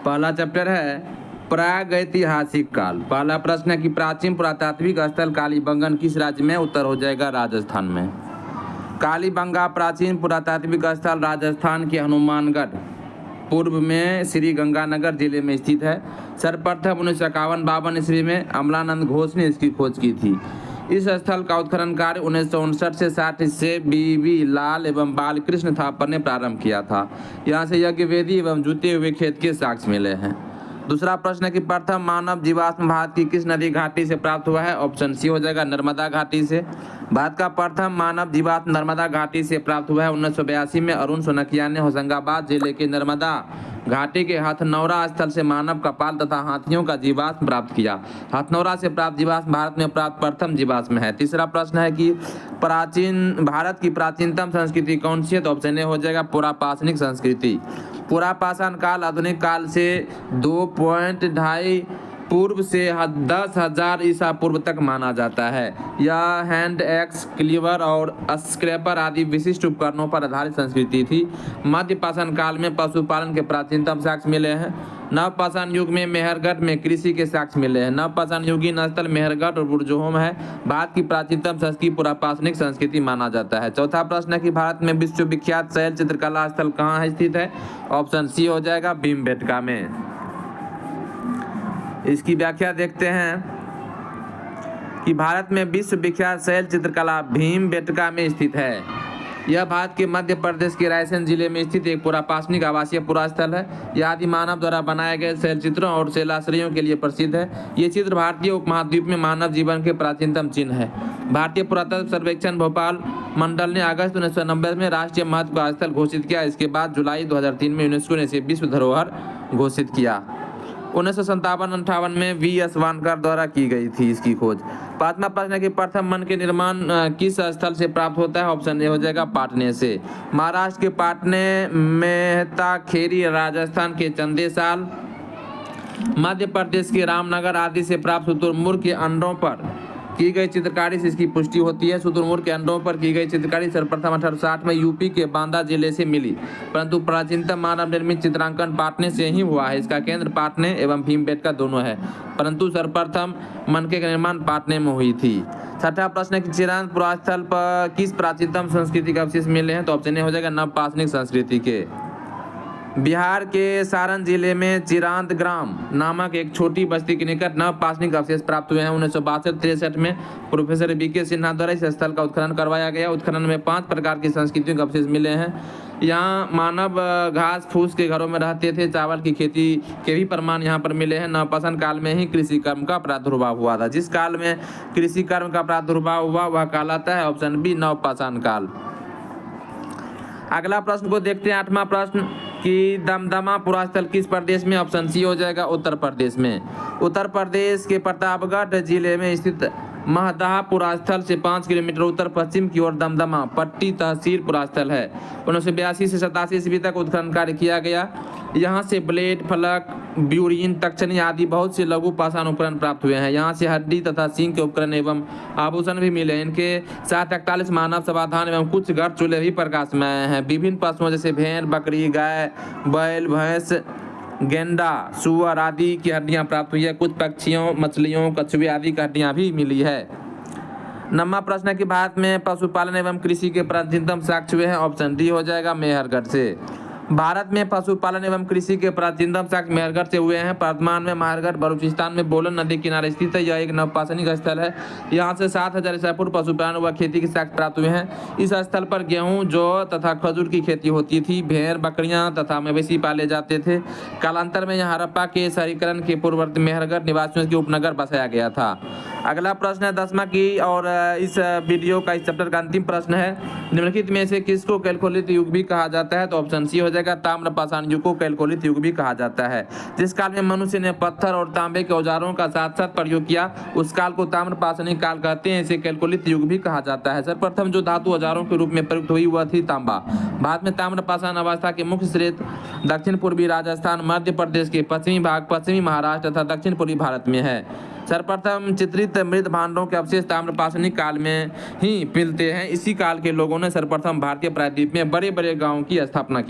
पहला चैप्टर है प्रागैतिहासिक काल। पहला प्रश्न है कि प्राचीन पुरातात्विक स्थल कालीबंगन किस राज्य में? उत्तर हो जाएगा राजस्थान में। कालीबंगा प्राचीन पुरातात्विक स्थल राजस्थान के हनुमानगढ़ पूर्व में श्री गंगानगर जिले में स्थित है। सर्वप्रथम 1951-52 ईस्वी में अमलानंद घोष ने इसकी खोज की थी। इस स्थल का उत्खनन कार्य 1959 से 60 से बीवी लाल एवं बालकृष्ण थापर ने प्रारंभ किया था। यहाँ से यज्ञ वेदी एवं जूते हुए खेत के साक्ष्य मिले हैं। दूसरा प्रश्न है कि प्रथम मानव जीवाश्म भारत की किस नदी घाटी से प्राप्त हुआ है? ऑप्शन सी हो जाएगा नर्मदा घाटी से। भारत का प्रथम मानव जीवाश्म नर्मदा घाटी से प्राप्त हुआ है। 1982 में अरुण सोनकिया ने होशंगाबाद जिले के नर्मदा घाटी के हथनौरा स्थल से मानव कपाल तथा हाथियों का जीवाश्म प्राप्त किया। हथनौरा से प्राप्त जीवाश्म भारत में प्राप्त प्रथम जीवाश्म है। तीसरा प्रश्न है कि भारत की प्राचीनतम संस्कृति कौन सी है? तो ऑप्शन ए हो जाएगा पुरापाषाणिक संस्कृति। पुरापाषाण काल आधुनिक काल से 2.2 पूर्व से 10,000 ईसा पूर्व तक माना जाता है। यह हैंड एक्स, क्लीवर और स्क्रैपर आदि विशिष्ट उपकरणों पर आधारित संस्कृति थी। मध्य पाषाण काल में पशुपालन के प्राचीनतम साक्ष्य मिले हैं। नवपाषाण युग में मेहरगढ़ में कृषि के साक्ष्य मिले हैं। नवपाषाण युगीन स्थल मेहरगढ़ और बुरजोहोम है। भारत की प्राचीनतम संस्कृति पुरापाषाणिक संस्कृति माना जाता है। चौथा प्रश्न है कि भारत में विश्वविख्यात शैल चित्रकला स्थल कहाँ है स्थित है? ऑप्शन सी हो जाएगा भीमबेटका में। इसकी व्याख्या देखते हैं कि भारत में विश्वविख्यात शैल चित्रकला भीमबेटका में स्थित है। यह भारत के मध्य प्रदेश के रायसेन जिले में स्थित एक पुरापाषाणिक आवासीय पुरास्थल है। यह आदि मानव द्वारा बनाए गए शैल चित्रों और शैलाश्रयों के लिए प्रसिद्ध है। ये चित्र भारतीय उपमहाद्वीप में मानव जीवन के प्राचीनतम चिन्ह है। भारतीय पुरातत्व सर्वेक्षण भोपाल मंडल ने अगस्त 1990 में राष्ट्रीय महत्व का स्थल घोषित किया। इसके बाद जुलाई 2003 में यूनेस्को ने इसे विश्व धरोहर घोषित किया। 1957-58 में V.S. वानकर द्वारा की गई थी इसकी खोज। पांचवा प्रश्न है कि प्रथम मन के निर्माण किस स्थल से प्राप्त होता है? ऑप्शन ए हो जाएगा पाटने से। महाराष्ट्र के पाटने, मेहता खेरी, राजस्थान के चंदेसाल, मध्य प्रदेश के रामनगर आदि से प्राप्त शुतुरमुर्ग के अंडों पर की गई चित्रकारी से इसकी पुष्टि होती है। शुतुरमुर्ग के अंडों पर की गई चित्रकारी सर्वप्रथम 1860 में यूपी के बांदा जिले से मिली, परंतु प्राचीनतम मानव निर्मित चित्रांकन पाटने से ही हुआ है। इसका केंद्र पाटने एवं भीमबेटका दोनों है, परंतु सर्वप्रथम मनके का निर्माण पाटने में हुई थी। छठा प्रश्न है कि चिरांद पुरास्थल पर किस प्राचीनतम संस्कृति के अवशेष मिले हैं? तो ऑप्शन ए हो जाएगा नवपाषाणिक संस्कृति के। बिहार के सारण जिले में चिरांद ग्राम नामक एक छोटी बस्ती के निकट नवपाषाणिक अवशेष प्राप्त हुए हैं। 1962-63 में प्रोफेसर V.K. सिन्हा द्वारा इस स्थल का उत्खनन करवाया गया। उत्खनन में 5 प्रकार की संस्कृतियों के अवशेष मिले हैं। यहाँ मानव घास फूस के घरों में रहते थे। चावल की खेती के भी प्रमाण यहाँ पर मिले हैं। नवपाषाण काल में ही कृषि कर्म का प्रादुर्भाव हुआ था। जिस काल में कृषि कर्म का प्रादुर्भाव हुआ वह कहलाता है ऑप्शन बी नवपाषाण काल। अगला प्रश्न को देखते हैं। 8वां प्रश्न कि दमदमा पुरास्थल किस प्रदेश में? ऑप्शन सी हो जाएगा उत्तर प्रदेश में। उत्तर प्रदेश के प्रतापगढ़ जिले में स्थित महदाह पुरास्थल से 5 किलोमीटर उत्तर पश्चिम की ओर दमदमा पट्टी तहसील पुरास्थल है। 1982 से 87 ईस्वी तक उत्खनन कार्य किया गया। यहाँ से ब्लेड, फलक, ब्यूरीन, तक्षणी आदि बहुत से लघु पाषाण उपकरण प्राप्त हुए हैं। यहाँ से हड्डी तथा सींग के उपकरण एवं आभूषण भी मिले। इनके साथ 41 मानव समाधान एवं कुछ घर चूल्हे भी प्रकाश में आए हैं। विभिन्न पशुओं जैसे भेड़, बकरी, गाय, बैल, भैंस, गेंडा, सुअर आदि की हड्डियां प्राप्त हुई है। कुछ पक्षियों, मछलियों, कछुए आदि की हड्डियां भी मिली है। 9वां प्रश्न है कि भारत में पशुपालन एवं कृषि के प्राचीनतम साक्ष्य हुए हैं। ऑप्शन डी हो जाएगा मेहरगढ़ से। भारत में पशुपालन एवं कृषि के प्राचीनतम साक्ष्य मेहरगढ़ से हुए हैं। वर्तमान में मेहरगढ़ बलूचिस्तान में बोलन नदी किनारे स्थित है। यह एक नवपाषाणिक स्थल है। यहाँ से 7,000 ईसा पूर्व पशुपालन व खेती के साक्ष्य प्राप्त हुए हैं। इस स्थल पर गेहूं, जौ तथा खजूर की खेती होती थी। भेड़, बकरियां तथा मवेशी पाले जाते थे। कालांतर में यहाँ हड़प्पा के शहरीकरण के पूर्ववर्ती मेहरगढ़ निवासियों की उपनगर बसाया गया था। अगला प्रश्न है 10वां की और इस वीडियो का इस चैप्टर का अंतिम प्रश्न है। निम्नलिखित में से किसको कैलकोलिथ युग भी कहा जाता है? तो ऑप्शन सी हो जाएगा ताम्रपाषाण युग को कैलकोलिथ युग भी कहा जाता है। जिस काल में मनुष्य ने पत्थर और तांबे के औजारों का साथ साथ प्रयोग किया उस काल को ताम्रपाषाणिक काल कहते हैं। इसे कैलकोलिथ युग भी कहा जाता है। सर्वप्रथम जो धातु औजारों के रूप में प्रयुक्त हुई वह थी तांबा। भारत में ताम्रपाषाण अवस्था के मुख्य स्रोत दक्षिण पूर्वी राजस्थान, मध्य प्रदेश के पश्चिमी भाग, पश्चिमी महाराष्ट्र तथा दक्षिण पूर्वी भारत में है। सर्वप्रथम चित्रित मृत भांडों के अवशेष ताम्रपाषाणिक काल में ही मिलते हैं। इसी काल के लोगों ने सर्वप्रथम भारतीय प्रायद्वीप में बड़े बड़े गांवों की स्थापना की।